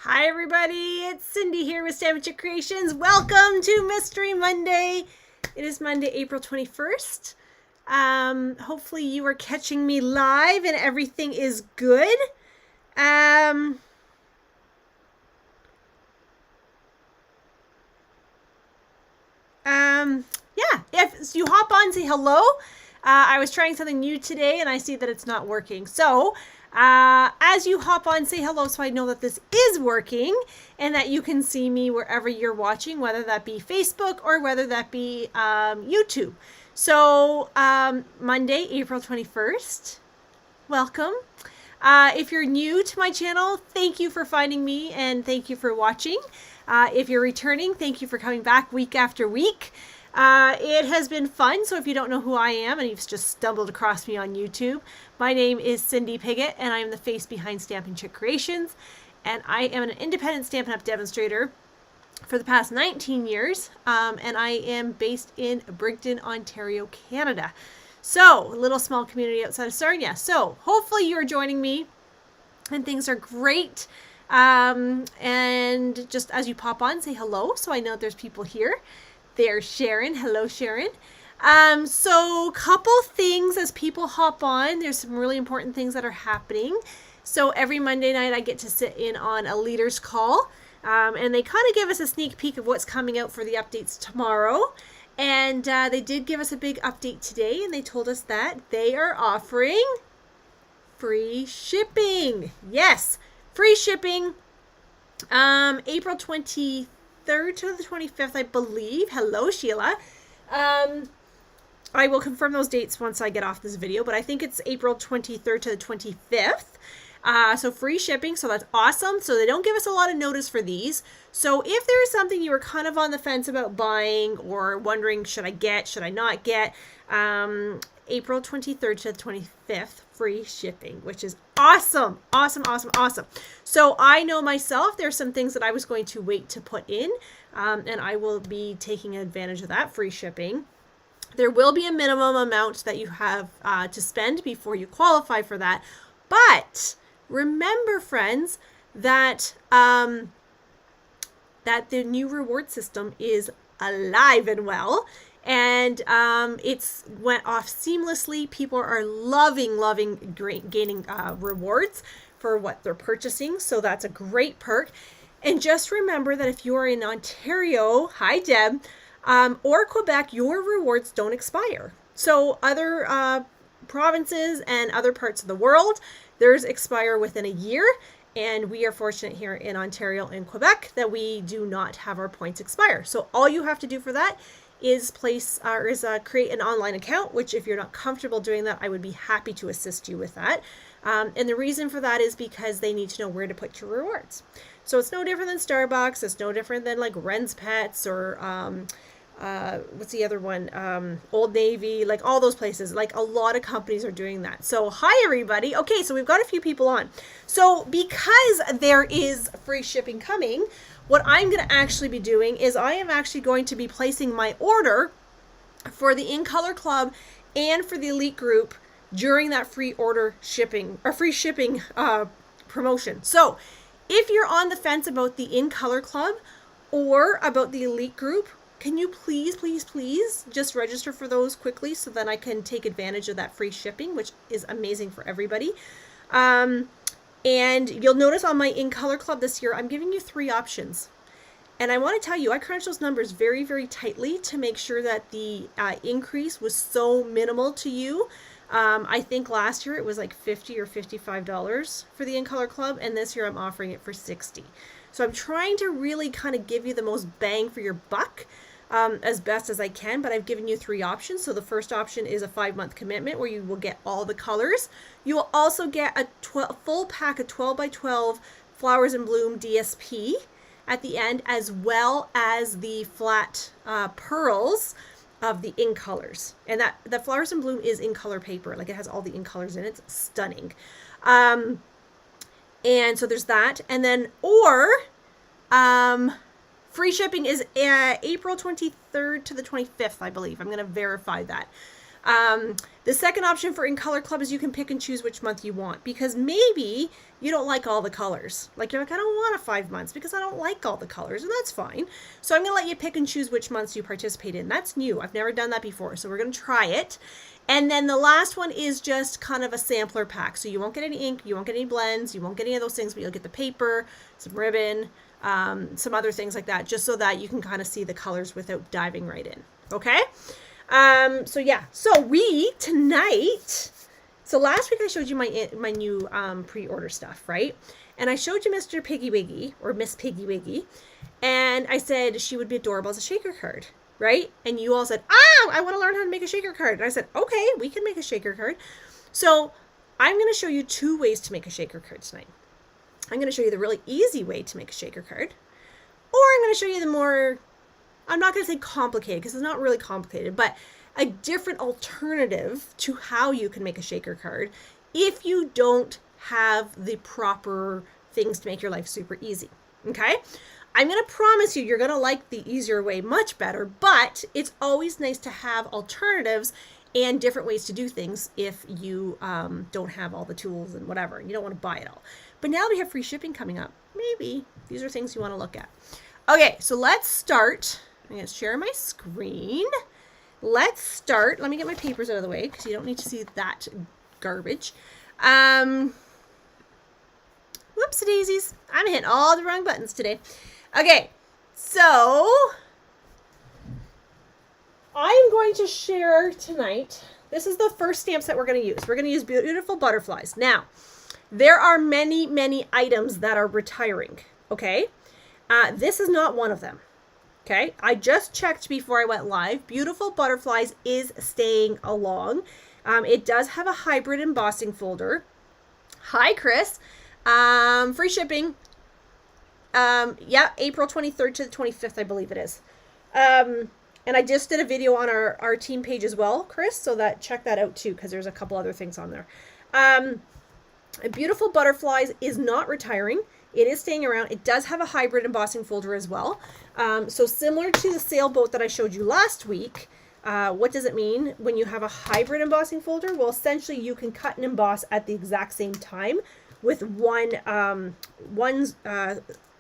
Hi everybody, it's Cindy here with Stampin' Chick Creations. Welcome to Mystery Monday. It is Monday, April 21st. Hopefully you are catching me live and everything is good. Yeah, if you hop on, say hello. I was trying something new today and I see that it's not working. So as you hop on, say hello so I know that this is working and that you can see me wherever you're watching, whether that be Facebook or whether that be YouTube. So Monday, April 21st, welcome. If you're new to my channel, thank you for finding me and thank you for watching. If you're returning, thank you for coming back week after week. It has been fun, so if you don't know who I am and you've just stumbled across me on YouTube, my name is Cindy Pigott and I am the face behind Stampin' Chick Creations, and I am an independent Stampin' Up! Demonstrator for the past 19 years, and I am based in Brampton, Ontario, Canada. So, a little small community outside of Sarnia. So, hopefully you're joining me and things are great. And just as you pop on, say hello so I know there's people here. There's Sharon. Hello, Sharon. So couple things as people hop on. There's some really important things that are happening. So every Monday night I get to sit in on a leader's call. And they kind of give us a sneak peek of what's coming out for the updates tomorrow. And they did give us a big update today, and they told us that they are offering free shipping. Yes, free shipping. April 23rd to the 25th, I believe. Hello, Sheila. I will confirm those dates once I get off this video, but I think it's April 23rd to the 25th. So free shipping, so that's awesome. So they don't give us a lot of notice for these. So if there's something you were kind of on the fence about buying or wondering, should I get, should I not get, April 23rd to the 25th, free shipping, which is awesome, awesome, awesome, awesome. So I know myself, there's some things that I was going to wait to put in, and I will be taking advantage of that free shipping. There will be a minimum amount that you have to spend before you qualify for that. But remember, friends, that that the new reward system is alive and well, and it's went off seamlessly. People are loving gaining rewards for what they're purchasing, so that's a great perk. And just remember that if you are in Ontario, hi Deb, or Quebec, your rewards don't expire. So other provinces and other parts of the world, theirs expire within a year, and we are fortunate here in Ontario and Quebec that we do not have our points expire. So all you have to do for that is create an online account, which if you're not comfortable doing that, I would be happy to assist you with that. And the reason for that is because they need to know where to put your rewards. So it's no different than Starbucks. It's no different than like Ren's Pets or what's the other one? Old Navy, like all those places. Like a lot of companies are doing that. So hi everybody. Okay, so we've got a few people on. So because there is free shipping coming, what I'm going to actually be doing is I am actually going to be placing my order for the In Color Club and for the Elite Group during that free order shipping or free shipping promotion. So if you're on the fence about the In Color Club or about the Elite Group, can you please just register for those quickly so that I can take advantage of that free shipping, which is amazing for everybody. And you'll notice on my In Color Club this year, I'm giving you 3 options. And I want to tell you, I crunched those numbers very, very tightly to make sure that the increase was so minimal to you. I think last year it was like $50 or $55 for the In Color Club, and this year I'm offering it for $60. So I'm trying to really kind of give you the most bang for your buck as best as I can, but I've given you 3 options. So the first option is a 5-month commitment where you will get all the colors. You will also get a full pack of 12 by 12 Flowers in Bloom DSP at the end, as well as the flat pearls of the In Colors. And that the Flowers in Bloom is in color paper, like it has all the In Colors in it. It's stunning. And so there's that. And then, free shipping is April 23rd to the 25th, I believe. I'm going to verify that. The second option for In Color Club is you can pick and choose which month you want, because maybe you don't like all the colors. Like you're like, I don't want a 5 months because I don't like all the colors, and that's fine. So I'm going to let you pick and choose which months you participate in. That's new. I've never done that before, so we're going to try it. And then the last one is just kind of a sampler pack. So you won't get any ink, you won't get any blends, you won't get any of those things, but you'll get the paper, some ribbon, some other things like that, just so that you can kind of see the colors without diving right in. Okay? So yeah, so we tonight, so last week I showed you my new pre-order stuff, right? And I showed you Mr. Piggy Wiggy, or Miss Piggy Wiggy, and I said she would be adorable as a shaker card, right? And you all said, I want to learn how to make a shaker card. And I said, okay, we can make a shaker card. So I'm going to show you 2 ways to make a shaker card tonight. I'm going to show you the really easy way to make a shaker card, or I'm going to show you the more, I'm not going to say complicated because it's not really complicated, but a different alternative to how you can make a shaker card if you don't have the proper things to make your life super easy. Okay? I'm going to promise you, you're going to like the easier way much better, but it's always nice to have alternatives and different ways to do things if you don't have all the tools and whatever. You don't want to buy it all. But now we have free shipping coming up. Maybe these are things you want to look at. Okay, so let's start. I'm going to share my screen. Let's start. Let me get my papers out of the way because you don't need to see that garbage. Whoopsie daisies. I'm hitting all the wrong buttons today. Okay, so I'm going to share tonight. This is the first stamp set we're going to use. We're going to use Beautiful Butterflies. Now, there are many, many items that are retiring, okay? This is not one of them, okay? I just checked before I went live. Beautiful Butterflies is staying along. It does have a hybrid embossing folder. Hi, Chris. Free shipping. Yeah, April 23rd to the 25th, I believe it is. And I just did a video on our team page as well, Chris, so that check that out too, because there's a couple other things on there. Beautiful Butterflies is not retiring. It is staying around. It does have a hybrid embossing folder as well. So similar to the sailboat that I showed you last week, what does it mean when you have a hybrid embossing folder? Well, essentially you can cut and emboss at the exact same time with one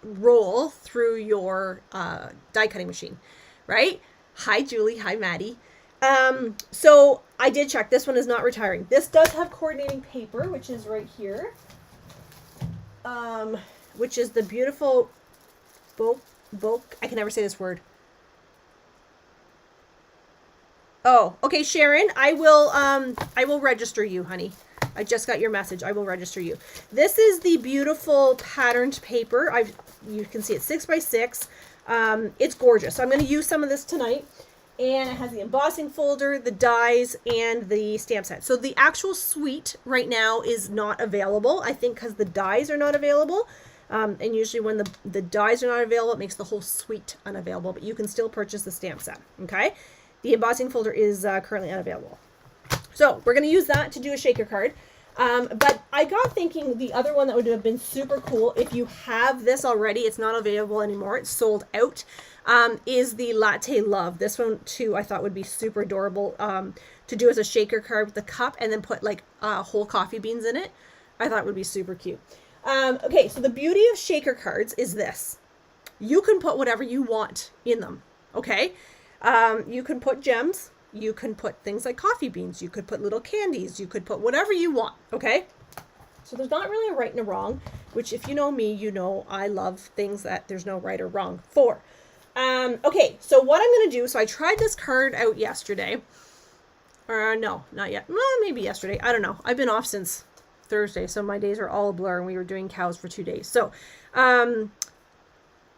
roll through your die cutting machine, right? Hi, Julie. Hi, Maddie. So I did check. This one is not retiring. This does have coordinating paper, which is right here, which is the beautiful bulk. I can never say this word. Oh, okay, Sharon. I will register you, honey. I just got your message. I will register you. This is the beautiful patterned paper. You can see it's 6x6. It's gorgeous. So I'm going to use some of this tonight. And it has the embossing folder, the dies, and the stamp set. So the actual suite right now is not available, I think because the dies are not available. And usually when the dies are not available, it makes the whole suite unavailable. But you can still purchase the stamp set, okay? The embossing folder is currently unavailable. So we're going to use that to do a shaker card. But I got thinking the other one that would have been super cool, if you have this already, it's not available anymore, it's sold out, is the Latte Love. This one too I thought would be super adorable to do as a shaker card with the cup and then put like whole coffee beans in it. I thought it would be super cute. Okay, so the beauty of shaker cards is this. You can put whatever you want in them, okay? You can put gems. You can put things like coffee beans. You could put little candies. You could put whatever you want, okay? So there's not really a right and a wrong, which if you know me, you know I love things that there's no right or wrong for. Okay, so what I'm going to do, so I tried this card out yesterday. Or no, not yet. Well, maybe yesterday. I don't know. I've been off since Thursday, so my days are all a blur, and we were doing cows for 2 days. So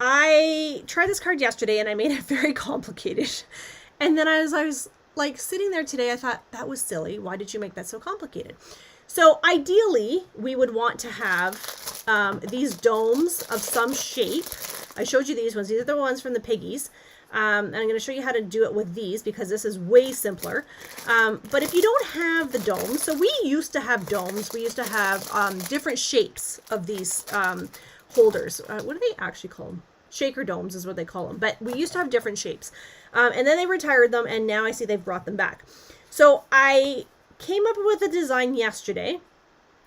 I tried this card yesterday, and I made it very complicated. And then I was like sitting there today, I thought, that was silly. Why did you make that so complicated? So ideally, we would want to have these domes of some shape. I showed you these ones. These are the ones from the piggies. And I'm going to show you how to do it with these because this is way simpler. But if you don't have the domes, so we used to have domes. We used to have different shapes of these holders. What do they actually call them? Shaker domes is what they call them. But we used to have different shapes. And then they retired them, and now I see they've brought them back. So I came up with a design yesterday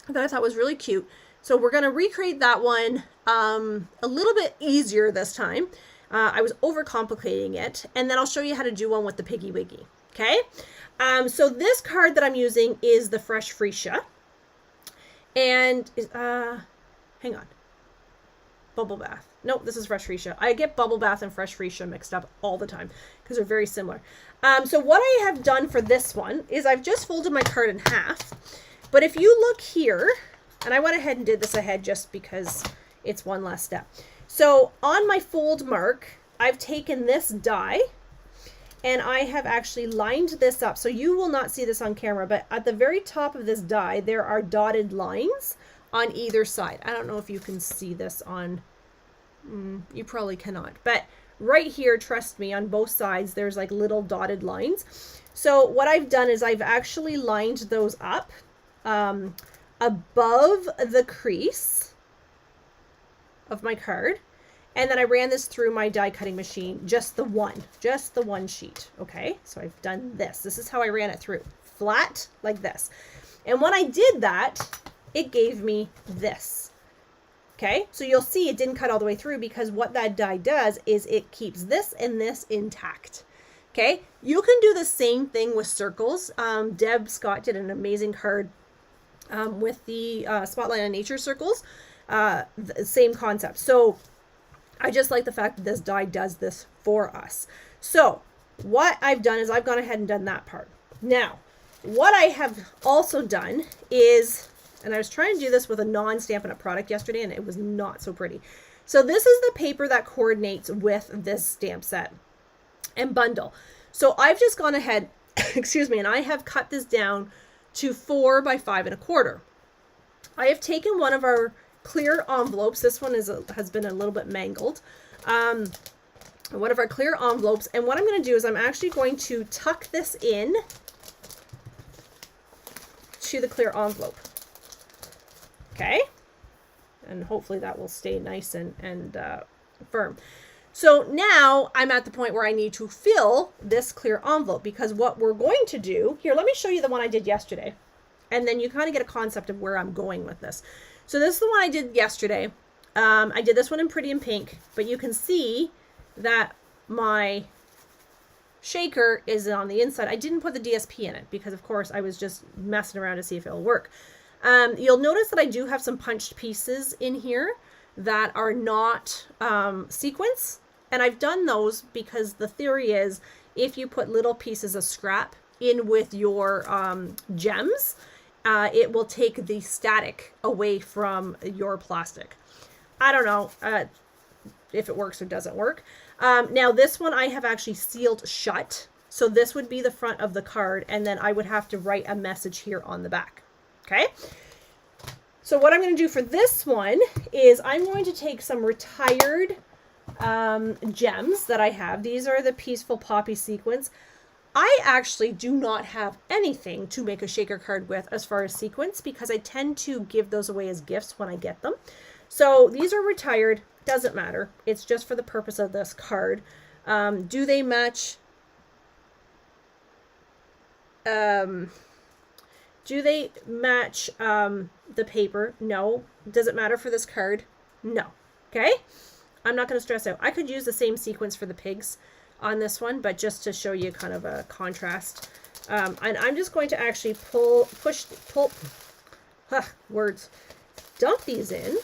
that I thought was really cute. So we're going to recreate that one a little bit easier this time. I was overcomplicating it. And then I'll show you how to do one with the Piggy Wiggy. Okay? So this card that I'm using is the Fresh Freesia. And, hang on. Bubble Bath. No, this is Fresh Freesia. I get Bubble Bath and Fresh Freesia mixed up all the time because they're very similar. So what I have done for this one is I've just folded my card in half. But if you look here, and I went ahead and did this ahead just because it's one last step. So on my fold mark, I've taken this die and I have actually lined this up. So you will not see this on camera, but at the very top of this die, there are dotted lines on either side. I don't know if you can see this on, you probably cannot, but right here, trust me, on both sides, there's like little dotted lines. So what I've done is I've actually lined those up above the crease of my card. And then I ran this through my die cutting machine, just the one sheet. Okay, so I've done this. This is how I ran it through, flat like this. And when I did that, it gave me this. Okay, so you'll see it didn't cut all the way through because what that die does is it keeps this and this intact. Okay, you can do the same thing with circles. Deb Scott did an amazing card with the Spotlight on Nature circles. The same concept. So I just like the fact that this die does this for us. So what I've done is I've gone ahead and done that part. Now, what I have also done is, and I was trying to do this with a non-Stampin' Up! Product yesterday, and it was not so pretty. So this is the paper that coordinates with this stamp set and bundle. So I've just gone ahead, excuse me, and I have cut this down to 4 by 5 1/4. I have taken one of our clear envelopes. This one has been a little bit mangled. One of our clear envelopes, and what I'm going to do is I'm actually going to tuck this in to the clear envelope. Okay, and hopefully that will stay nice and firm. So now I'm at the point where I need to fill this clear envelope, because what we're going to do here, let me show you the one I did yesterday, and then you kind of get a concept of where I'm going with this. So this is the one I did yesterday. I did this one in Pretty in Pink, but you can see that my shaker is on the inside. I didn't put the DSP in it because, of course, I was just messing around to see if it'll work. You'll notice that I do have some punched pieces in here that are not sequins, and I've done those because the theory is if you put little pieces of scrap in with your gems, it will take the static away from your plastic. I don't know if it works or doesn't work. Now this one I have actually sealed shut. So this would be the front of the card, and then I would have to write a message here on the back. Okay. So what I'm going to do for this one is I'm going to take some retired gems that I have. These are the Peaceful Poppy sequins. I actually do not have anything to make a shaker card with as far as sequins, because I tend to give those away as gifts when I get them. So these are retired. Doesn't matter. It's just for the purpose of this card. Do they match? Do they match the paper? No. Does it matter for this card? No. Okay? I'm not going to stress out. I could use the same sequence for the pigs on this one, but just to show you kind of a contrast. And I'm just going to actually dump these in.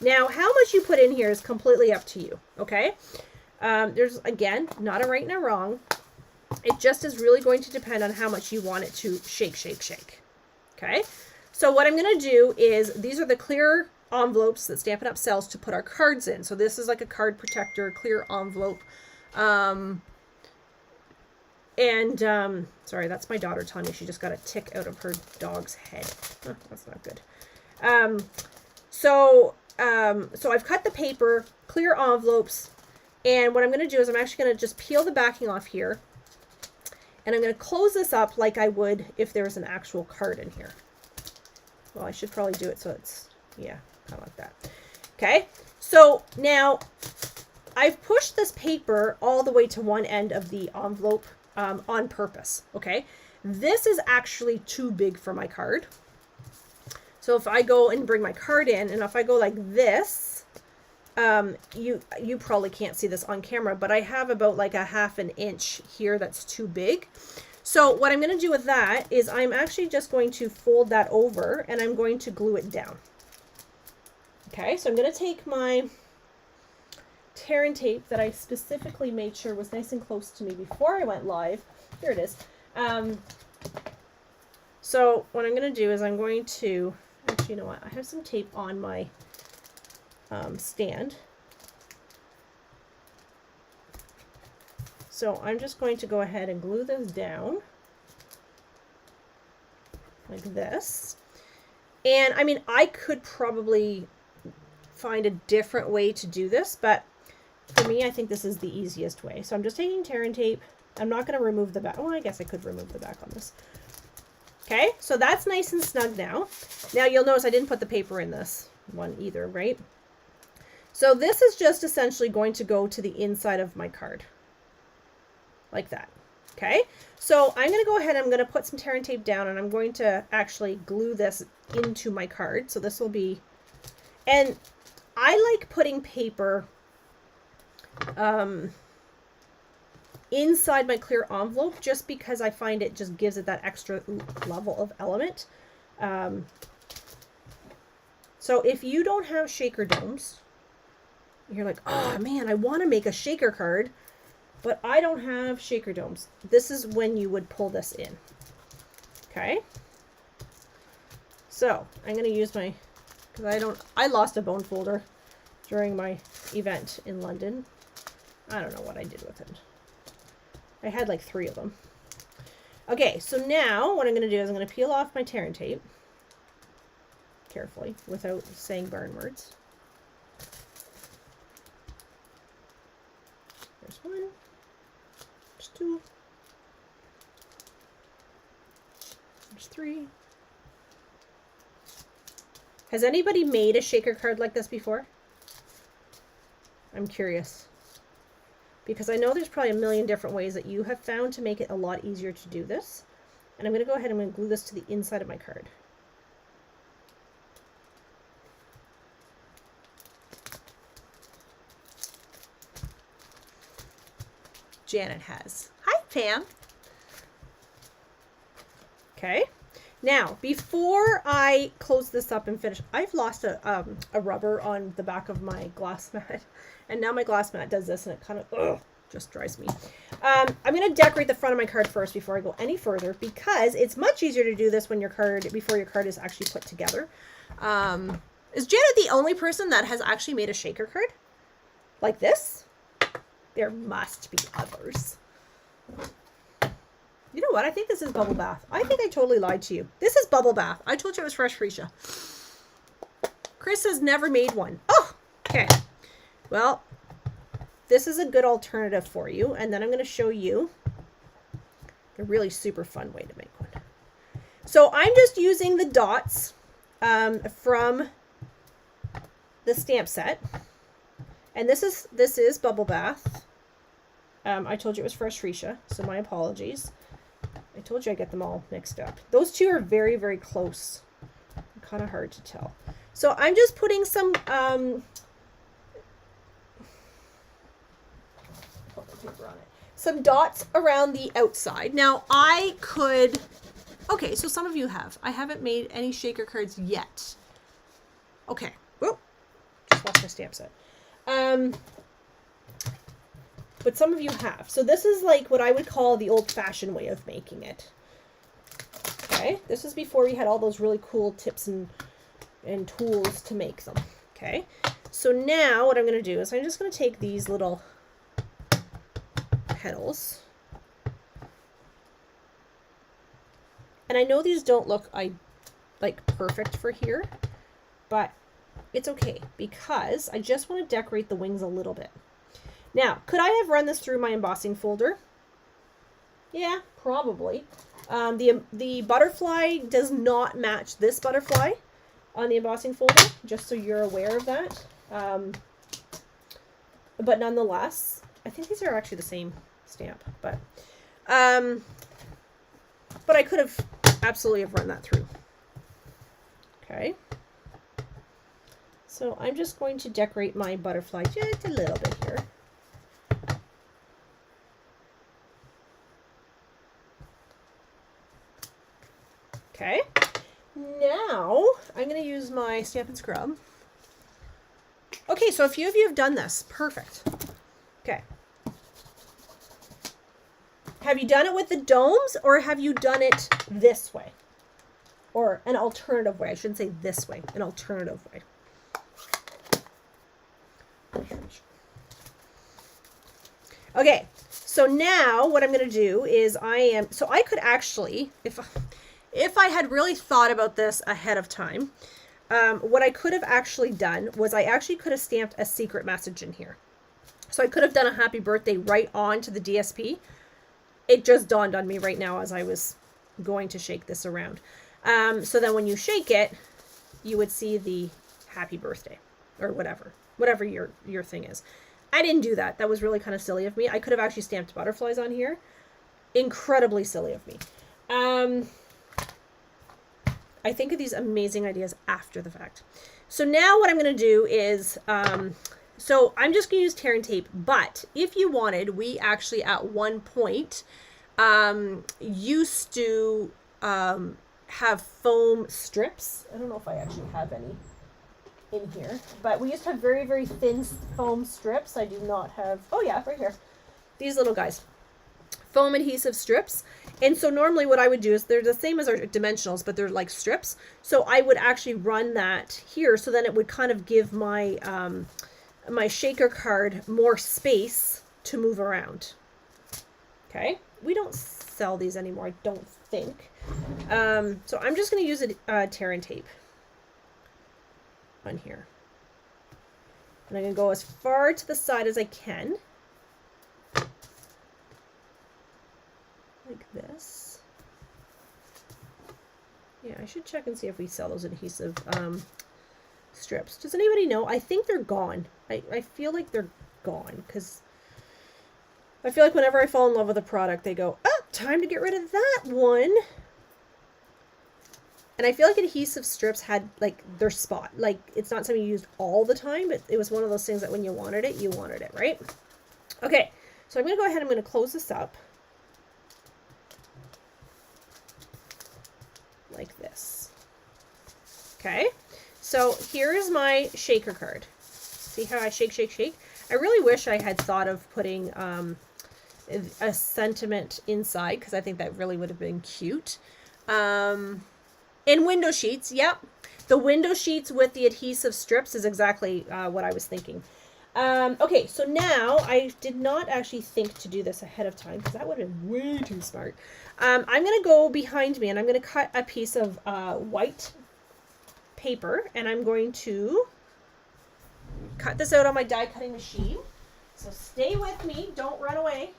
Now, how much you put in here is completely up to you, okay? There's, again, not a right and a wrong. It just is really going to depend on how much you want it to shake, shake, shake. Okay? So what I'm going to do is, these are the clear envelopes that Stampin' Up! Sells to put our cards in. So this is like a card protector, clear envelope. Sorry, that's my daughter telling me she just got a tick out of her dog's head. Oh, that's not good. So I've cut the paper, clear envelopes, and what I'm going to do is I'm actually going to just peel the backing off here, and I'm going to close this up like I would if there was an actual card in here. Well, I should probably do it so it's, yeah, kind of like that. Okay, so now I've pushed this paper all the way to one end of the envelope on purpose, okay? This is actually too big for my card. So if I go and bring my card in, and if I go like this, you probably can't see this on camera, but I have about like a 1/2 inch here that's too big. So what I'm going to do with that is I'm actually just going to fold that over and I'm going to glue it down. Okay, so I'm going to take my tear and tape that I specifically made sure was nice and close to me before I went live. Here it is. So what I'm going to do is I'm going to, actually, you know what? I have some tape on my stand. So I'm just going to go ahead and glue this down like this. And I mean, I could probably find a different way to do this, but for me, I think this is the easiest way. So I'm just taking tear and tape. I'm not going to remove the back. Well, I guess I could remove the back on this. Okay, so that's nice and snug now. Now you'll notice I didn't put the paper in this one either, right? So this is just essentially going to go to the inside of my card. Like that. Okay, so I'm going to go ahead, I'm going to put some tear and tape down, and I'm going to actually glue this into my card. So this will be, and I like putting paper inside my clear envelope just because I find it just gives it that extra level of element. So if you don't have shaker domes, you're like, oh man, I want to make a shaker card, but I don't have shaker domes. This is when you would pull this in. Okay. So I'm going to use my, because I lost a bone folder during my event in London. I don't know what I did with it. I had like 3 of them. Okay, so now what I'm going to do is I'm going to peel off my tear and tape carefully without saying burn words. There's 1. There's 2. There's 3. Has anybody made a shaker card like this before? I'm curious. Because I know there's probably a million different ways that you have found to make it a lot easier to do this. And I'm going to go ahead and I'm going to glue this to the inside of my card. Janet has. Hi, Pam. Okay. Now, before I close this up and finish, I've lost a rubber on the back of my glass mat. And now my glass mat does this and it kind of just drives me. I'm going to decorate the front of my card first before I go any further because it's much easier to do this when before your card is actually put together. Is Janet the only person that has actually made a shaker card like this? There must be others. You know what? I think this is Bubble Bath. I think I totally lied to you. This is Bubble Bath. I told you it was Fresh Freesia. Chris has never made one. Oh, okay. Well, this is a good alternative for you. And then I'm going to show you a really super fun way to make one. So I'm just using the dots from the stamp set. And this is Bubble Bath. I told you it was Fresh Freesia, so my apologies. I told you I get them all mixed up. Those two are very, very close. Kind of hard to tell. So I'm just putting some some dots around the outside. Now I could, okay, so some of you have. I haven't made any shaker cards yet. Okay, whoop, just lost my stamp set. But some of you have. So this is like what I would call the old-fashioned way of making it. Okay, this is before we had all those really cool tips and tools to make them. Okay, so now what I'm going to do is I'm just going to take these little petals. And I know these don't look like perfect for here, but it's okay because I just want to decorate the wings a little bit. Now, could I have run this through my embossing folder? Yeah, probably. The butterfly does not match this butterfly on the embossing folder, just so you're aware of that. But nonetheless, I think these are actually the same stamp. But but I could have absolutely have run that through. Okay. So I'm just going to decorate my butterfly just a little bit here. Okay. Now I'm going to use my Stamp and Scrub. Okay, so a few of you have done this. Perfect. Okay. Have you done it with the domes, or have you done it this way? Or an alternative way. I shouldn't say this way. An alternative way. Okay, so now what I'm going to do is so I could actually, if I had really thought about this ahead of time, what I could have actually done was I actually could have stamped a secret message in here. So I could have done a happy birthday right onto the DSP. It just dawned on me right now as I was going to shake this around. So then when you shake it, you would see the happy birthday or whatever your thing is. I didn't do that. That was really kind of silly of me. I could have actually stamped butterflies on here. Incredibly silly of me. I think of these amazing ideas after the fact. So now what I'm going to do is, so I'm just going to use tear and tape, but if you wanted, we actually at one point used to have foam strips. I don't know if I actually have any in here, but we used to have very, very thin foam strips. I do not have, oh yeah, right here. These little guys. Foam adhesive strips. And so normally what I would do is they're the same as our dimensionals, but they're like strips. So I would actually run that here. So then it would kind of give my, my shaker card more space to move around. Okay. We don't sell these anymore, I don't think. So I'm just going to use a tear and tape on here. And I'm going to go as far to the side as I can. Like this. Yeah, I should check and see if we sell those adhesive strips. Does anybody know? I think they're gone. I feel like they're gone because I feel like whenever I fall in love with a product, they go, oh, time to get rid of that one. And I feel like adhesive strips had like their spot. Like it's not something you used all the time, but it was one of those things that when you wanted it, right? Okay, so I'm going to go ahead and I'm going to close this up. Like this. Okay, so here's my shaker card. See how I shake, shake, shake? I really wish I had thought of putting a sentiment inside because I think that really would have been cute. And window sheets, yep. The window sheets with the adhesive strips is exactly what I was thinking. Okay, so now I did not actually think to do this ahead of time because that would have been way too smart. I'm going to go behind me and I'm going to cut a piece of white paper and I'm going to cut this out on my die cutting machine. So stay with me, don't run away.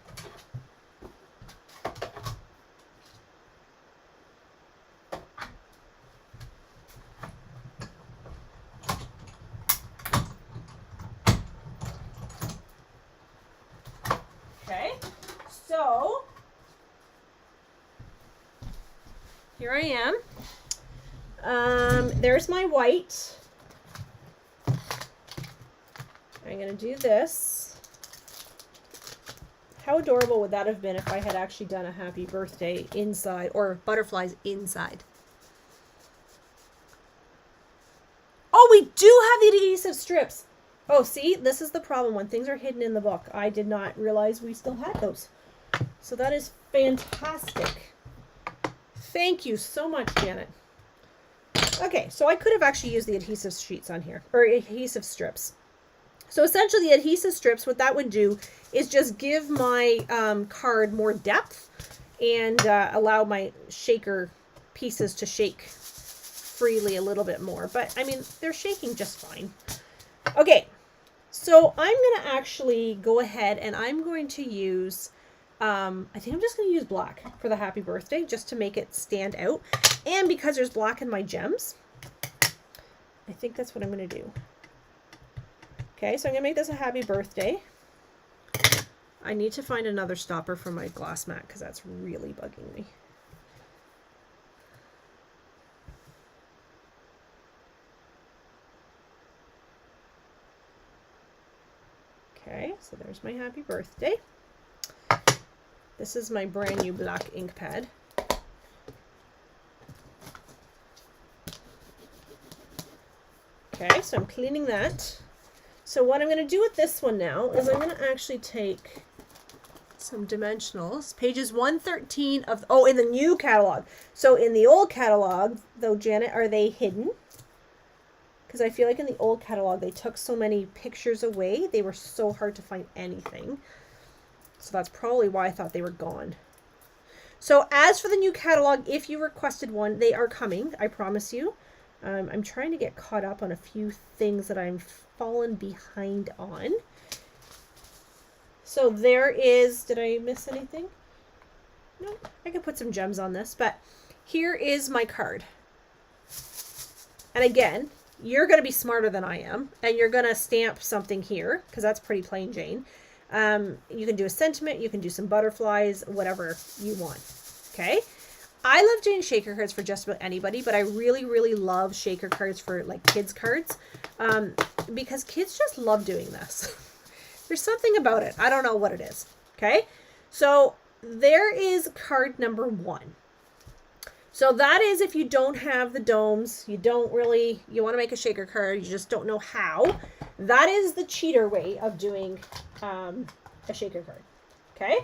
Okay, so here I am. There's my white. I'm going to do this. How adorable would that have been if I had actually done a happy birthday inside or butterflies inside? Oh, we do have the adhesive strips. Oh, see, this is the problem when things are hidden in the book. I did not realize we still had those. So that is fantastic. Thank you so much, Janet. Okay, so I could have actually used the adhesive sheets on here, or adhesive strips. So essentially the adhesive strips, what that would do is just give my card more depth and allow my shaker pieces to shake freely a little bit more. But, I mean, they're shaking just fine. Okay, so I'm going to actually go ahead and I'm going to use, I think I'm just going to use black for the happy birthday just to make it stand out. And because there's black in my gems, I think that's what I'm going to do. Okay, so I'm going to make this a happy birthday. I need to find another stopper for my glass mat because that's really bugging me. Okay, so there's my happy birthday. This is my brand new black ink pad. Okay, so I'm cleaning that. So what I'm going to do with this one now is I'm going to actually take some dimensionals. Pages 113 of, oh, in the new catalog. So in the old catalog, though, Janet, are they hidden? Because I feel like in the old catalog, they took so many pictures away. They were so hard to find anything. So that's probably why I thought they were gone. So as for the new catalog, if you requested one, they are coming. I promise you. I'm trying to get caught up on a few things that I'm fallen behind on. So there is, did I miss anything? No, I could put some gems on this, but here is my card. And again, you're going to be smarter than I am, and you're going to stamp something here, because that's pretty plain Jane. You can do a sentiment, you can do some butterflies, whatever you want. Okay? I love doing shaker cards for just about anybody, but I really, really love shaker cards for like kids cards, because kids just love doing this. There's something about it. I don't know what it is. Okay? So there is card number 1. So that is if you don't have the domes, you want to make a shaker card, you just don't know how. That is the cheater way of doing a shaker card. Okay?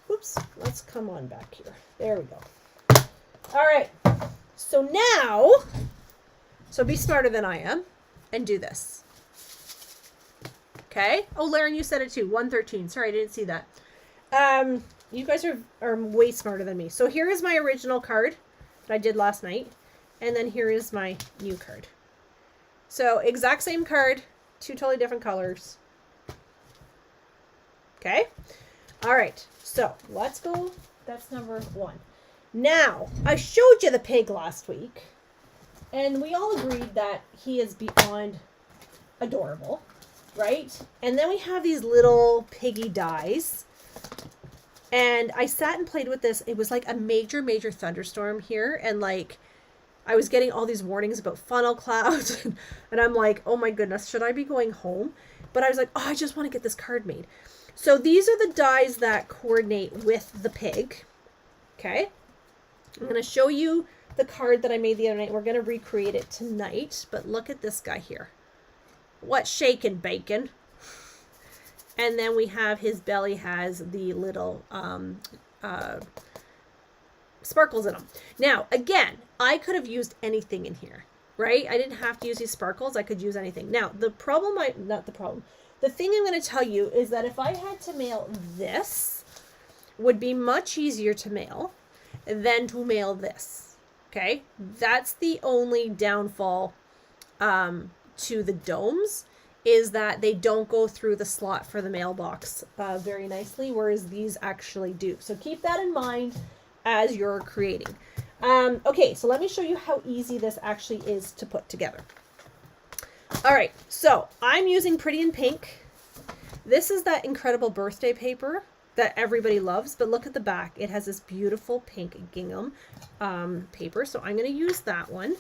Oops, let's come on back here. There we go. All right. So now, be smarter than I am and do this. Okay? Oh, Laren, you said it too. 113. Sorry, I didn't see that. You guys are way smarter than me. So here is my original card that I did last night. And then here is my new card. So exact same card, 2 totally different colors. Okay? All right. So let's go. That's number 1. Now, I showed you the pig last week. And we all agreed that he is beyond adorable. Right? And then we have these little piggy dies. And I sat and played with this. It was like a major, major thunderstorm here. And like, I was getting all these warnings about funnel clouds. And I'm like, oh my goodness, should I be going home? But I was like, oh, I just want to get this card made. So these are the dies that coordinate with the pig. Okay? I'm going to show you the card that I made the other night. We're going to recreate it tonight. But look at this guy here. What shaking bacon? And then we have his belly has the little sparkles in them. Now, again, I could have used anything in here, right? I didn't have to use these sparkles. I could use anything. Now, the thing I'm going to tell you is that if I had to mail this, would be much easier to mail than to mail this. Okay? That's the only downfall to the domes, is that they don't go through the slot for the mailbox very nicely, whereas these actually do. So keep that in mind as you're creating. Okay, so let me show you how easy this actually is to put together. All right, so I'm using Pretty in Pink. This is that incredible birthday paper that everybody loves, but look at the back. It has this beautiful pink gingham paper, so I'm going to use that one.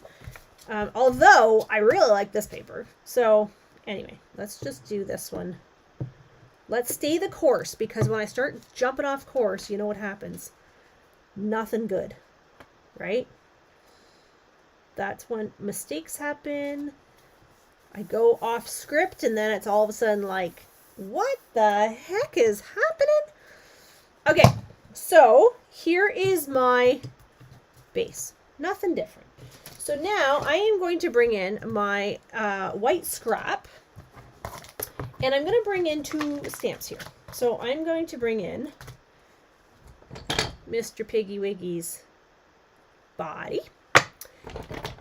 Although I really like this paper. So anyway, let's just do this one. Let's stay the course, because when I start jumping off course, you know what happens. Nothing good, right? That's when mistakes happen. I go off script, and then it's all of a sudden like, what the heck is happening? Okay, so here is my base. Nothing different. So now I am going to bring in my white scrap, and I'm going to bring in 2 stamps here. So I'm going to bring in Mr. Piggy Wiggy's body, and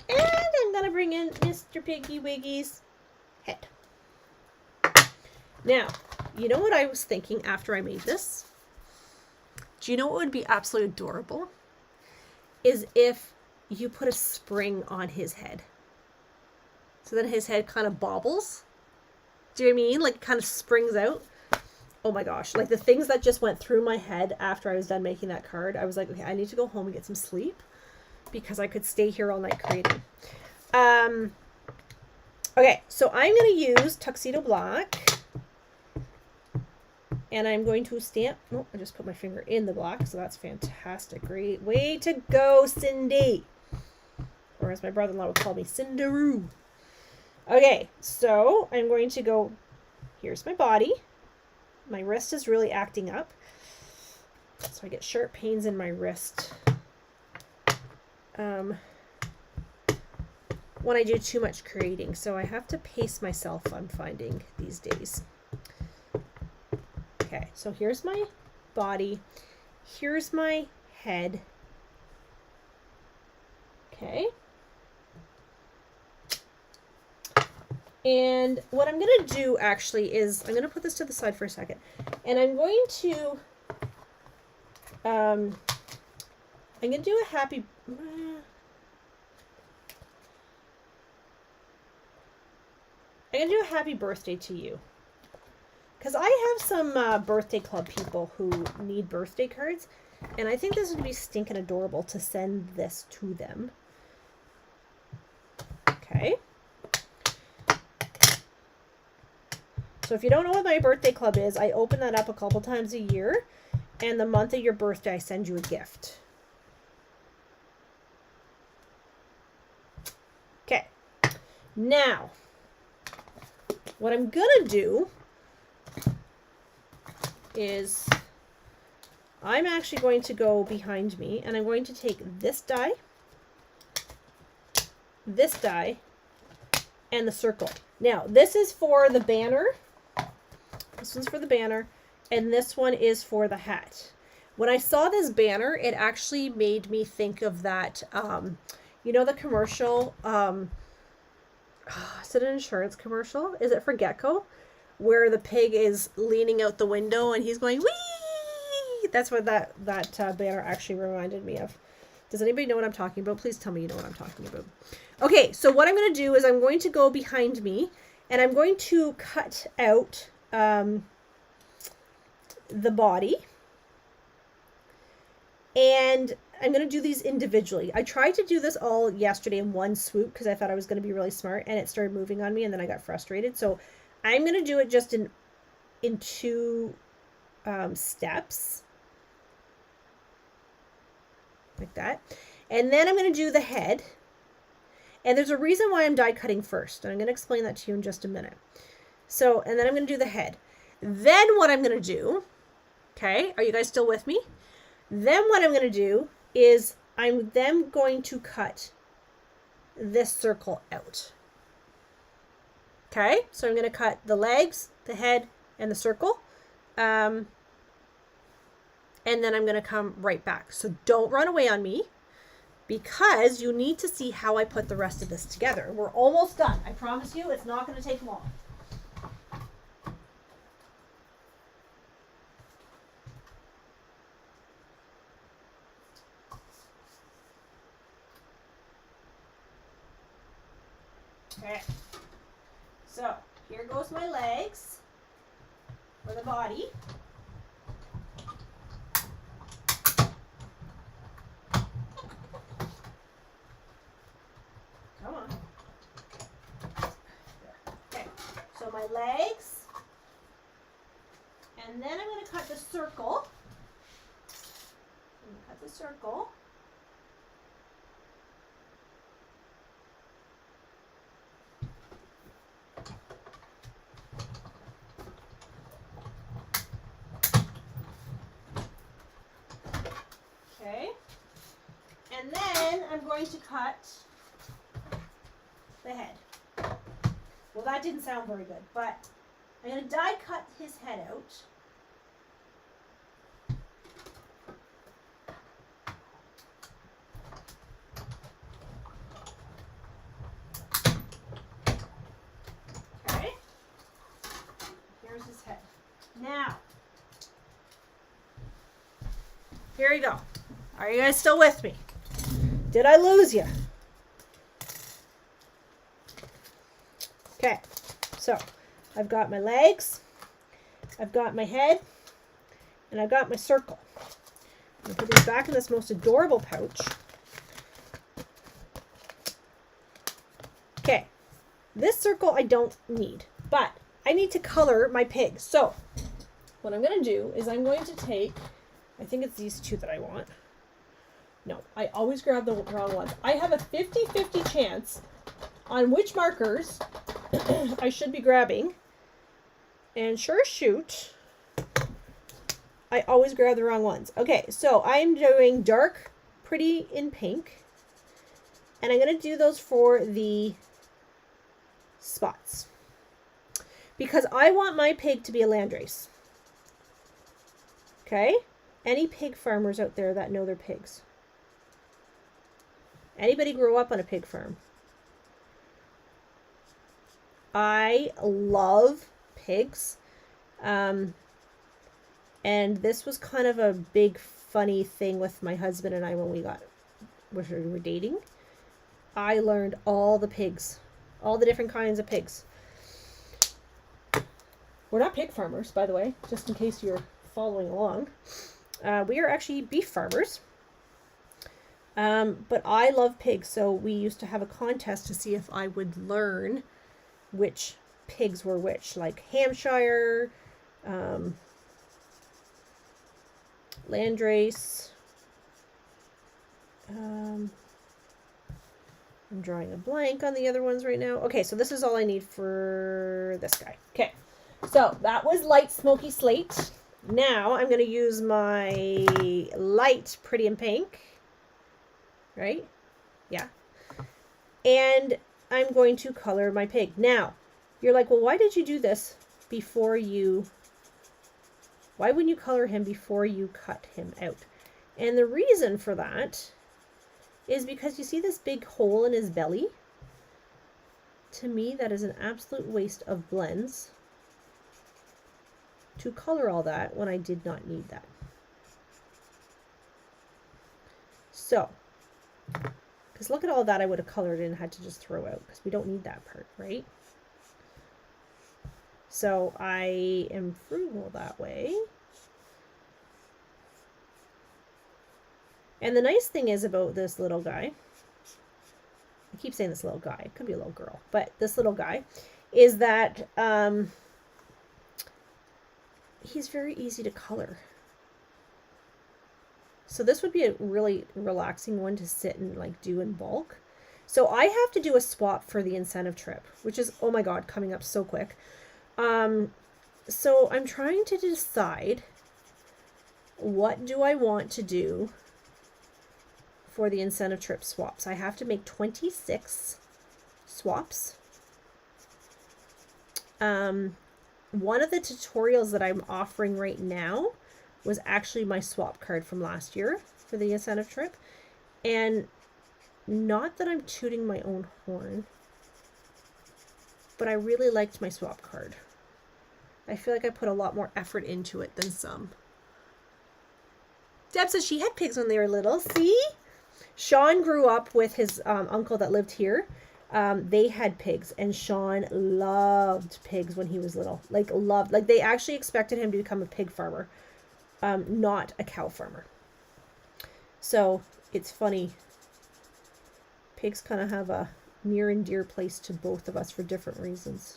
I'm going to bring in Mr. Piggy Wiggy's head. Now, you know what I was thinking after I made this? Do you know what would be absolutely adorable? Is if you put a spring on his head. So then his head kind of bobbles. Do you know what I mean? Like, kind of springs out. Oh my gosh. Like, the things that just went through my head after I was done making that card, I was like, okay, I need to go home and get some sleep, because I could stay here all night creating. Okay, so I'm going to use Tuxedo Black. And I'm going to stamp. Oh, I just put my finger in the black, so that's fantastic. Great way to go, Cindy. Or as my brother-in-law would call me, Cinderoo. Okay, so I'm going to go, here's my body. My wrist is really acting up. So I get sharp pains in my wrist when I do too much creating. So I have to pace myself, I'm finding these days. Okay, so here's my body. Here's my head. Okay. And what I'm going to do actually is I'm going to put this to the side for a second. And I'm going to do a happy birthday to you. Because I have some birthday club people who need birthday cards, and I think this would be stinking adorable to send this to them. Okay. So if you don't know what my birthday club is, I open that up a couple times a year, and the month of your birthday, I send you a gift. Okay. Now, what I'm going to do is I'm actually going to go behind me, and I'm going to take this die, and the circle. Now, this is for the banner. This one's for the banner, and this one is for the hat. When I saw this banner, it actually made me think of that, you know, the commercial, is it an insurance commercial? Is it for Gecko? Where the pig is leaning out the window and he's going, wee! That's what that banner actually reminded me of. Does anybody know what I'm talking about? Please tell me you know what I'm talking about. Okay, so what I'm going to do is I'm going to go behind me, and I'm going to cut out the body. And I'm going to do these individually. I tried to do this all yesterday in one swoop because I thought I was going to be really smart, and it started moving on me, and then I got frustrated. So I'm going to do it just in two steps. Like that. And then I'm going to do the head. And there's a reason why I'm die cutting first. And I'm going to explain that to you in just a minute. So, and then I'm going to do the head. Then what I'm going to do, okay, are you guys still with me? Then what I'm going to do is I'm then going to cut this circle out. Okay, so I'm going to cut the legs, the head, and the circle. And then I'm going to come right back. So don't run away on me, because you need to see how I put the rest of this together. We're almost done. I promise you, it's not going to take long. Okay, so here goes my legs for the body. Come on. Okay, so my legs, and then I'm going to cut the circle. I'm going to cut the circle. Okay, and then I'm going to cut the head. Well, that didn't sound very good, but I'm going to die cut his head out. Okay, here's his head. Now, here you go. Are you guys still with me? Did I lose you? Okay, so I've got my legs, I've got my head, and I've got my circle. I'm going to put these back in this most adorable pouch. Okay, this circle I don't need, but I need to color my pig. So what I'm going to do is I'm going to take, I think it's these two that I want. No, I always grab the wrong ones. I have a 50-50 chance on which markers I should be grabbing. And sure as shoot, I always grab the wrong ones. Okay, so I'm doing dark, pretty in pink. And I'm going to do those for the spots. Because I want my pig to be a landrace. Okay? Any pig farmers out there that know their pigs? Anybody grow up on a pig farm? I love pigs. And this was kind of a big funny thing with my husband and I when we were dating. I learned all the pigs, all the different kinds of pigs. We're not pig farmers, by the way, just in case you're following along. We are actually beef farmers. But I love pigs, so we used to have a contest to see if I would learn which pigs were which, like Hampshire, Landrace. I'm drawing a blank on the other ones right now. Okay, so this is all I need for this guy. Okay, so that was light smoky slate. Now I'm going to use my light pretty in pink. Right? Yeah. And I'm going to color my pig. Now, you're like, well, why did you do this before you... Why wouldn't you color him before you cut him out? And the reason for that is because you see this big hole in his belly? To me, that is an absolute waste of blends to color all that when I did not need that. So, because look at all that I would have colored and had to just throw out because we don't need that part, right? So I am frugal that way. And the nice thing is about this little guy, I keep saying this little guy, it could be a little girl, but this little guy is that he's very easy to color. So this would be a really relaxing one to sit and like do in bulk. So I have to do a swap for the incentive trip, which is, oh my God, coming up so quick. So I'm trying to decide what do I want to do for the incentive trip swaps. I have to make 26 swaps. One of the tutorials that I'm offering right now was actually my swap card from last year for the incentive trip. And not that I'm tooting my own horn, but I really liked my swap card. I feel like I put a lot more effort into it than some. Deb says she had pigs when they were little. See? Sean grew up with his uncle that lived here. They had pigs, and Sean loved pigs when he was little. Like they actually expected him to become a pig farmer. Not a cow farmer. So it's funny. Pigs kind of have a near and dear place to both of us for different reasons.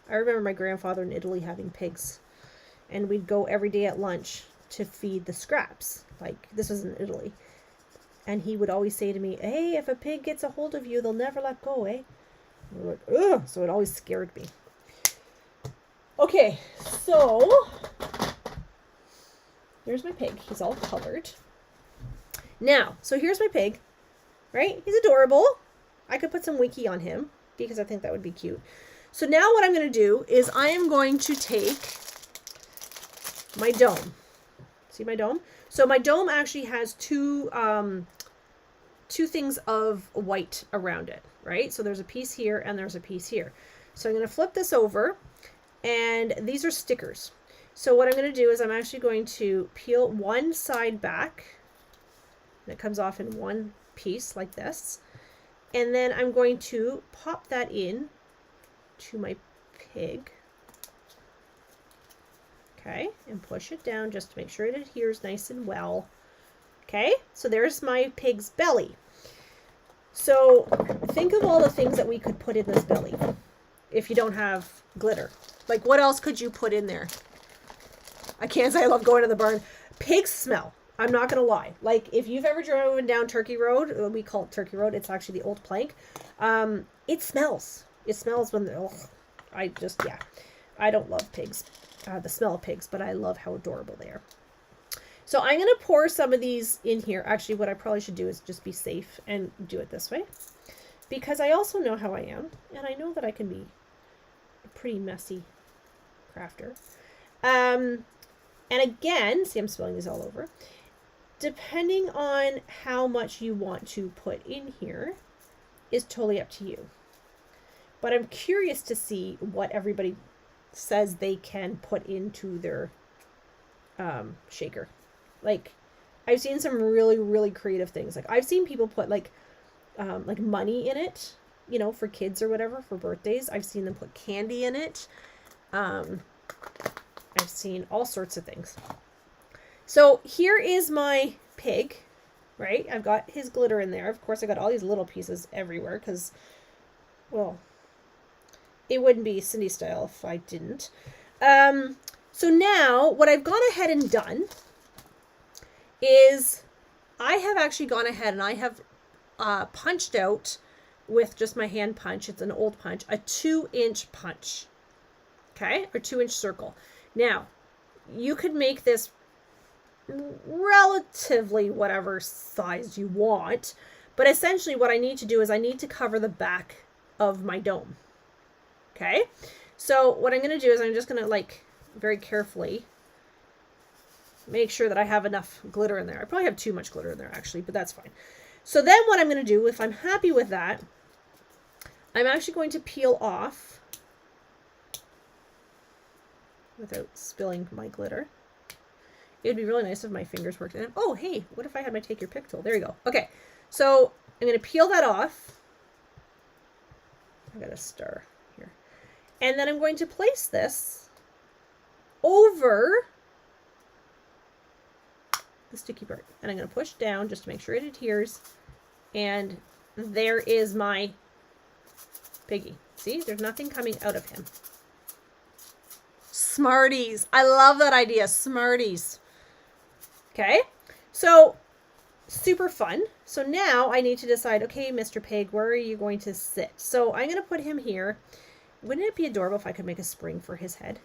I remember my grandfather in Italy having pigs, and we'd go every day at lunch to feed the scraps. Like, this was in Italy. And he would always say to me, hey, if a pig gets a hold of you, they'll never let go, eh? And we're like, ugh. So it always scared me. Okay, so there's my pig. He's all colored. Now, so here's my pig, right? He's adorable. I could put some wiki on him because I think that would be cute. So now what I'm going to do is I am going to take my dome. See my dome? So my dome actually has two things of white around it, right? So there's a piece here and there's a piece here. So I'm going to flip this over, and these are stickers. So what I'm going to do is I'm actually going to peel one side back, and it comes off in one piece like this. And then I'm going to pop that in to my pig. Okay, and push it down just to make sure it adheres nice and well. Okay, so there's my pig's belly. So think of all the things that we could put in this belly if you don't have glitter. Like, what else could you put in there? I can't say I love going to the barn. Pigs smell. I'm not going to lie. Like, if you've ever driven down Turkey Road, we call it Turkey Road. It's actually the old plank. It smells. It smells when they're, yeah. I don't love pigs, the smell of pigs, but I love how adorable they are. So I'm going to pour some of these in here. Actually, what I probably should do is just be safe and do it this way, because I also know how I am, and I know that I can be a pretty messy crafter. And again, see, I'm spilling these all over. Depending on how much you want to put in here is totally up to you. But I'm curious to see what everybody says they can put into their shaker. Like, I've seen some really, really creative things. Like, I've seen people put like money in it, you know, for kids or whatever, for birthdays. I've seen them put candy in it. I've seen all sorts of things. So here is my pig, right? I've got his glitter in there. Of course, I got all these little pieces everywhere because, well, it wouldn't be Cindy style if I didn't. So now what I've gone ahead and done is I have actually gone ahead and I have punched out with just my hand punch. It's an old punch, a 2-inch punch. Okay, or 2-inch circle. Now, you could make this relatively whatever size you want, but essentially what I need to do is I need to cover the back of my dome. Okay, so what I'm going to do is I'm just going to, like, very carefully make sure that I have enough glitter in there. I probably have too much glitter in there, actually, but that's fine. So then what I'm going to do, if I'm happy with that, I'm actually going to peel off without spilling my glitter. It would be really nice if my fingers worked in it. Oh, hey, what if I had my take your pick tool? There you go. Okay, so I'm going to peel that off. I got a star here. And then I'm going to place this over the sticky part. And I'm going to push down just to make sure it adheres. And there is my piggy. See, there's nothing coming out of him. Smarties. I love that idea. Smarties. Okay, so super fun. So now I need to decide, okay, Mr. Pig, where are you going to sit? So I'm going to put him here. Wouldn't it be adorable if I could make a spring for his head?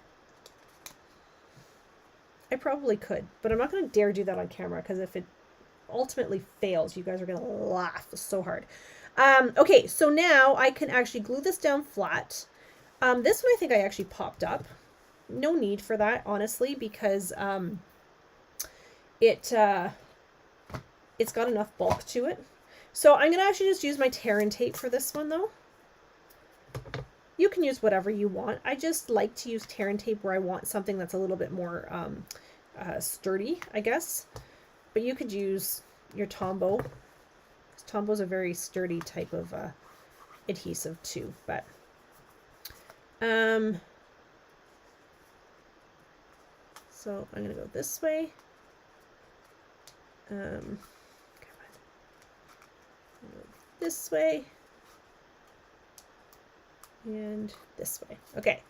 I probably could, but I'm not going to dare do that on camera because if it ultimately fails, you guys are going to laugh so hard. Okay, so now I can actually glue this down flat. This one I think I actually popped up. No need for that, honestly, because it's got enough bulk to it. So I'm going to actually just use my tear and tape for this one, though. You can use whatever you want. I just like to use tear and tape where I want something that's a little bit more sturdy, I guess. But you could use your Tombow. Tombow's a very sturdy type of adhesive too. But so I'm going to go this way. This way and this way. Okay,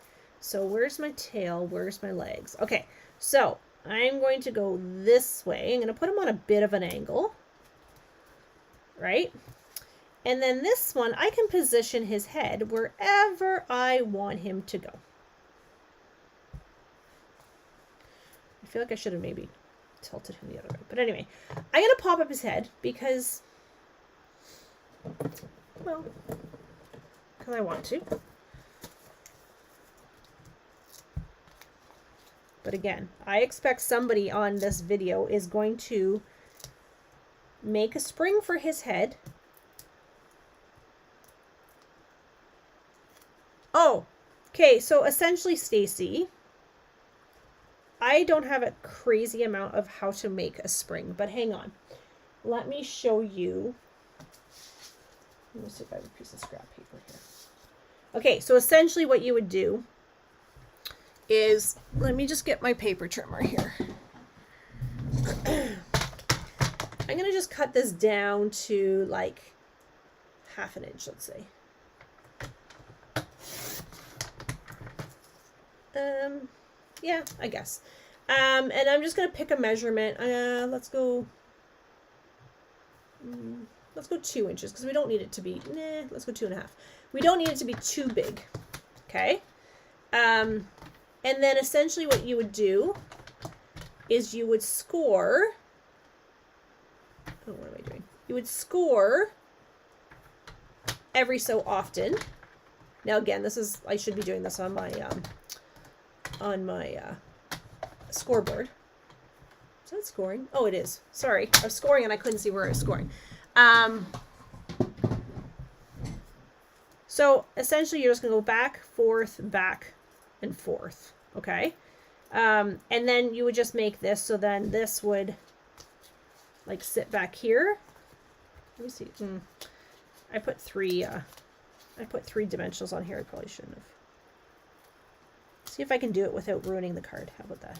so where's my tail? Where's my legs? Okay, so I'm going to go this way. I'm going to put him on a bit of an angle, right? And then this one, I can position his head wherever I want him to go. I feel like I should have maybe tilted him the other way. But anyway, I'm going to pop up his head because, well, because I want to. But again, I expect somebody on this video is going to make a spring for his head. Oh, okay, so essentially, Stacy, I don't have a crazy amount of how to make a spring, but hang on. Let me show you. Let me see if I have a piece of scrap paper here. Okay, so essentially what you would do is, let me just get my paper trimmer here. I'm going to just cut this down to like 1/2 inch, let's say. Yeah, I guess. And I'm just going to pick a measurement. Let's go 2 inches because we don't need it to be, let's go 2.5. We don't need it to be too big. Okay. And then essentially what you would do is you would score. Oh, what am I doing? You would score every so often. Now again, I should be doing this on my scoreboard. Is that scoring? Oh, it is. Sorry, I was scoring and I couldn't see where I was scoring. So essentially, you're just gonna go back, and forth. Okay, and then you would just make this. So then this would like sit back here. Let me see. I put three dimensionals on here. I probably shouldn't have. See if I can do it without ruining the card. How about that?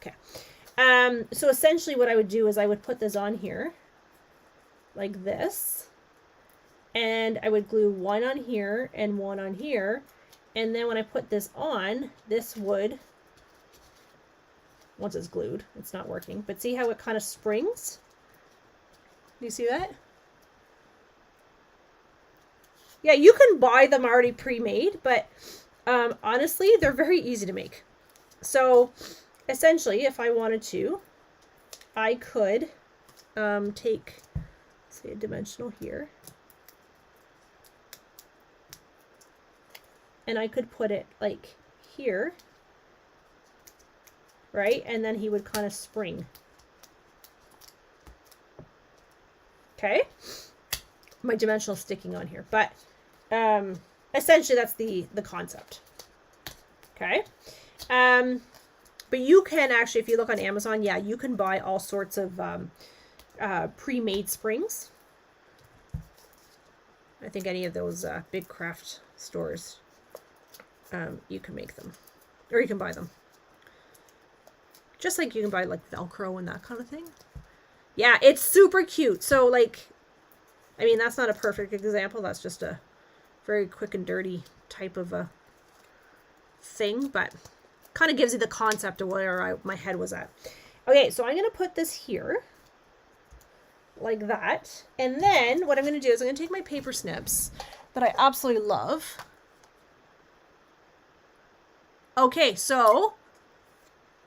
Okay. So essentially what I would do is I would put this on here like this. And I would glue one on here and one on here. And then when I put this on, this would, once it's glued, it's not working, but see how it kind of springs? Do you see that? Yeah, you can buy them already pre-made, but honestly, they're very easy to make. So essentially, if I wanted to, I could take, say, a dimensional here. And I could put it like here, right? And then he would kind of spring. Okay. My dimensional sticking on here, but essentially that's the concept. Okay. But you can actually, if you look on Amazon, yeah, you can buy all sorts of pre-made springs. I think any of those big craft stores, you can make them, or you can buy them. Just like you can buy like Velcro and that kind of thing. Yeah, it's super cute. So like, I mean, that's not a perfect example. That's just a very quick and dirty type of a thing, but kind of gives you the concept of where my head was at. Okay, so I'm going to put this here like that. And then what I'm going to do is I'm going to take my paper snips that I absolutely love. Okay, so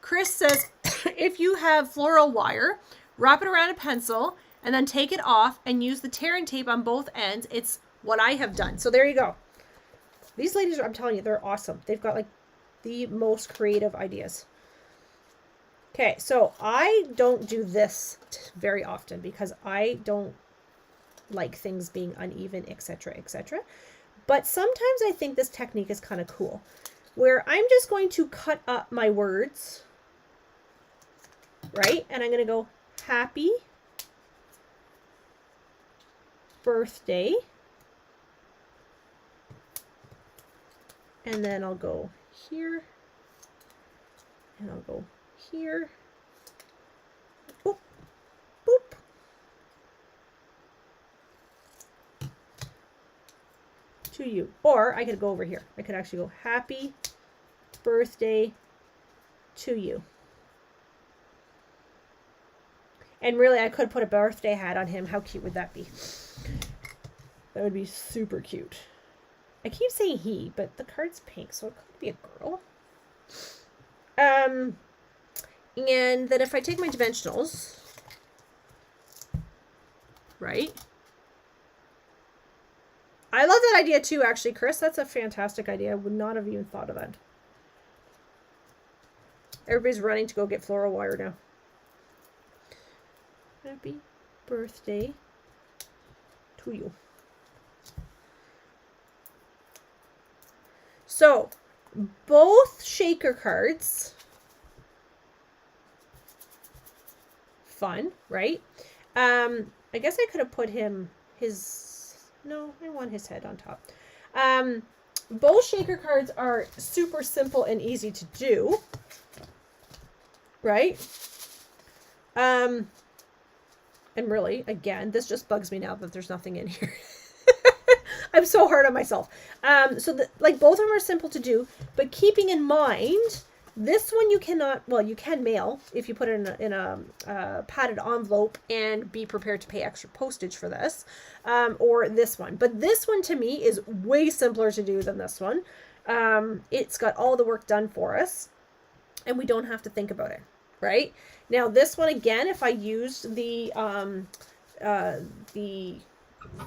Chris says if you have floral wire, wrap it around a pencil and then take it off and use the tearing tape on both ends. It's what I have done. So there you go. These ladies, I'm telling you, they're awesome. They've got like the most creative ideas. Okay, so I don't do this very often because I don't like things being uneven, etc., etc. But sometimes I think this technique is kind of cool, where I'm just going to cut up my words, right? And I'm going to go happy birthday. And then I'll go here. And I'll go here. Boop. Boop. To you. Or I could go over here. I could actually go happy birthday to you. And really, I could put a birthday hat on him. How cute would that be? That would be super cute. I keep saying he, but the card's pink, so it could be a girl. And then if I take my dimensionals, right? I love that idea too, actually, Chris. That's a fantastic idea. I would not have even thought of that. Everybody's running to go get floral wire now. Happy birthday to you. So, both shaker cards, fun, right? I guess I could have put no, I want his head on top. Both shaker cards are super simple and easy to do, right? And really, again, this just bugs me now that there's nothing in here. I'm so hard on myself. Like both of them are simple to do, but keeping in mind, this one you cannot, well, you can mail if you put it in a padded envelope and be prepared to pay extra postage for this, or this one. But this one to me is way simpler to do than this one. It's got all the work done for us and we don't have to think about it, right? Now this one, again, if I used the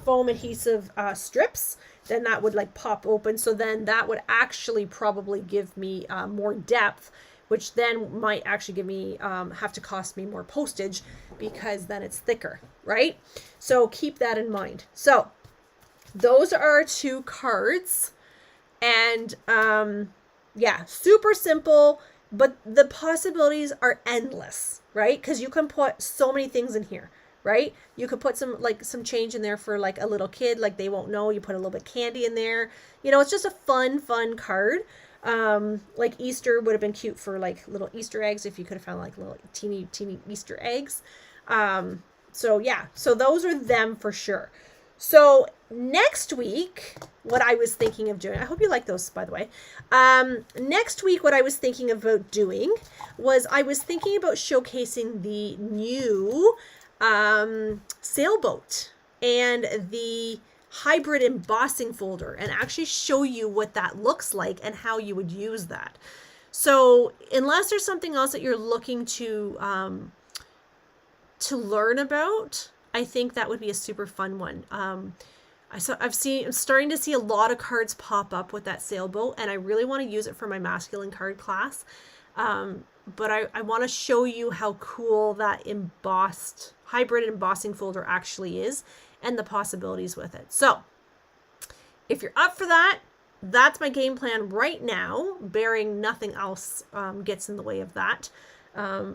foam adhesive strips, then that would like pop open. So then that would actually probably give me more depth, which then might actually give me, have to cost me more postage because then it's thicker, right? So keep that in mind. So those are our 2 cards. And yeah, super simple, but the possibilities are endless, right? Because you can put so many things in here, right? You could put some change in there for like a little kid, like they won't know. You put a little bit of candy in there. You know, it's just a fun card. Like Easter would have been cute for like little Easter eggs if you could have found like little teeny Easter eggs. So yeah, so those are them for sure. So next week, what I was thinking of doing, I hope you like those, by the way. Next week, what I was thinking about doing was I was thinking about showcasing the new sailboat and the hybrid embossing folder and actually show you what that looks like and how you would use that. So unless there's something else that you're looking to learn about, I think that would be a super fun one. I'm starting to see a lot of cards pop up with that sailboat, and I really want to use it for my masculine card class. But I want to show you how cool that hybrid embossing folder actually is and the possibilities with it. So if you're up for that, that's my game plan right now, bearing nothing else gets in the way of that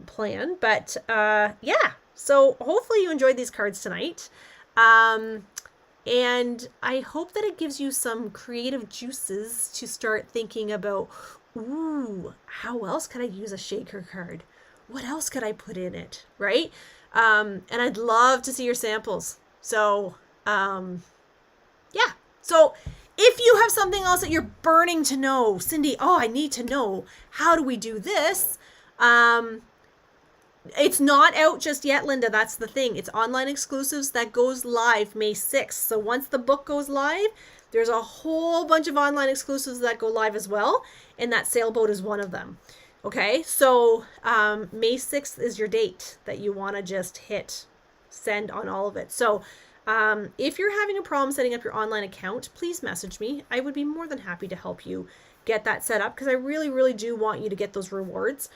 plan. But yeah, so hopefully you enjoyed these cards tonight. And I hope that it gives you some creative juices to start thinking about, ooh, how else could I use a shaker card? What else could I put in it, right? And I'd love to see your samples. So, yeah. So if you have something else that you're burning to know, Cindy, oh, I need to know, how do we do this? It's not out just yet, Linda. That's the thing. It's online exclusives that goes live May 6th. So once the book goes live, there's a whole bunch of online exclusives that go live as well. And that sailboat is one of them. Okay, so May 6th is your date that you want to just hit send on all of it. So if you're having a problem setting up your online account, please message me. I would be more than happy to help you get that set up because I really, really do want you to get those rewards.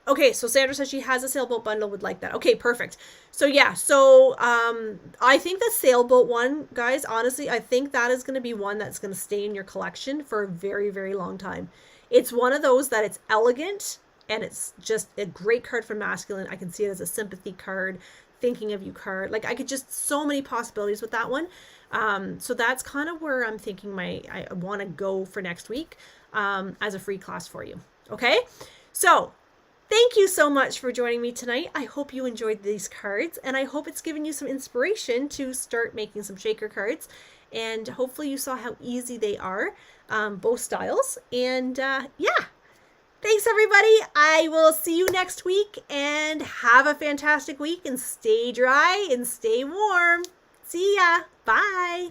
Okay, so Sandra says she has a sailboat bundle, would like that. Okay, perfect. So yeah, so I think the sailboat one, guys, honestly, I think that is going to be one that's going to stay in your collection for a very, very long time. It's one of those that it's elegant and it's just a great card for masculine. I can see it as a sympathy card, thinking of you card. Like I could just, so many possibilities with that one. So that's kind of where I'm thinking I want to go for next week as a free class for you. Okay, so thank you so much for joining me tonight. I hope you enjoyed these cards, and I hope it's given you some inspiration to start making some shaker cards. And hopefully you saw how easy they are, both styles. And yeah, thanks everybody. I will see you next week, and have a fantastic week, and stay dry and stay warm. See ya. Bye.